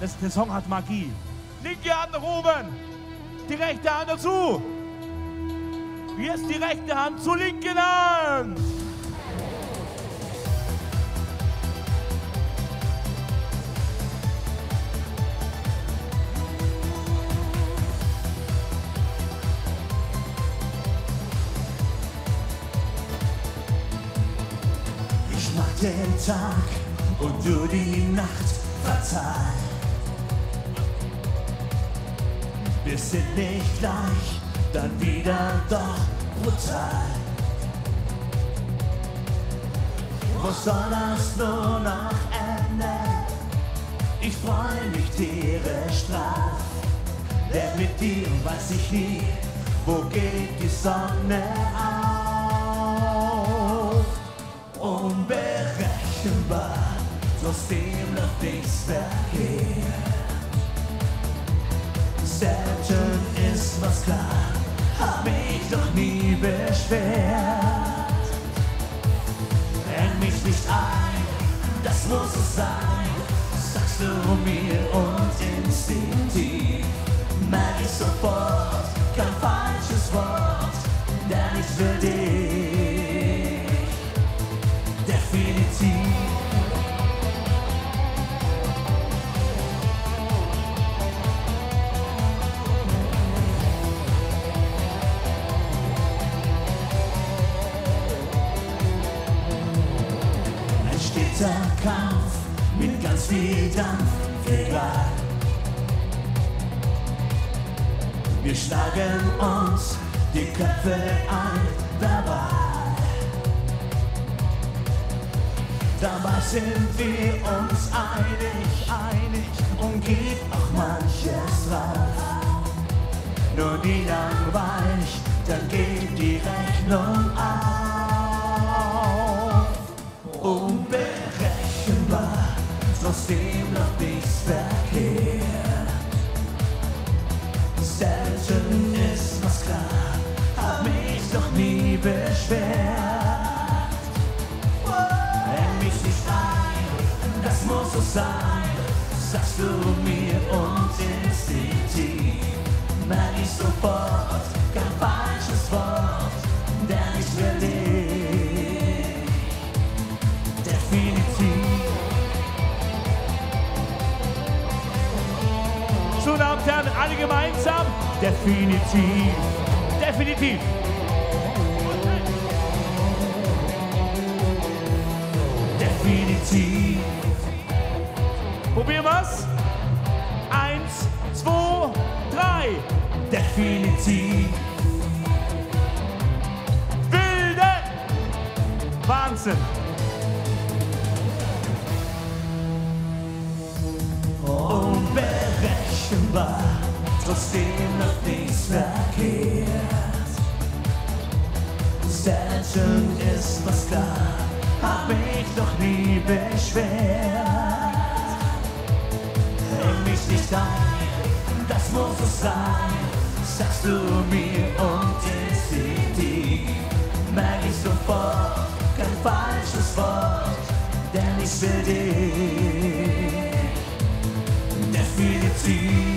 Der Song hat Magie. Linke Hand nach oben, die rechte Hand dazu. Jetzt die rechte Hand zur linken Hand. Ich mach den Tag und du die Nacht fatal. Wir sind nicht gleich, dann wieder doch brutal. Wo soll das nur noch enden? Ich freu mich tierisch drauf, denn mit dir weiß ich nie, wo geht die Sonne auf. Unberechenbar, trotzdem läuft nichts verkehrt. Selten ist was klar, hab mich doch nie beschwert. Häng mich nicht ein, das muss es sein, sagst du mir und instinktiv merk ich sofort, kein falsches Wort, denn ich will dich definitiv. Der Kampf mit ganz viel Dampf, egal. Wir schlagen uns die Köpfe ein dabei. Dabei sind wir uns einig und geht auch manches drauf. Nur nie langweilig, dann geht die Rechnung auf. Unberechenbar, trotzdem läuft nichts verkehrt. Selten ist was klar, hab mich doch nie beschwert. Häng mich nicht ein, das muss so sein, sagst du mir und instinktiv merk ich sofort, kein falsches Wort, denn ich will dich definitiv. So, Damen und Herren, alle gemeinsam. Definitiv. Definitiv. Definitiv. Probieren wir's. 1, 2, 3. Definitiv. Wilde Wahnsinn. Unberechenbar, trotzdem läuft nichts verkehrt. Selten ist was klar, hab mich doch nie beschwert. Häng mich nicht ein, das muss es sein, sagst du mir und instinktiv merk ich sofort, kein falsches Wort, denn ich will dich definitiv.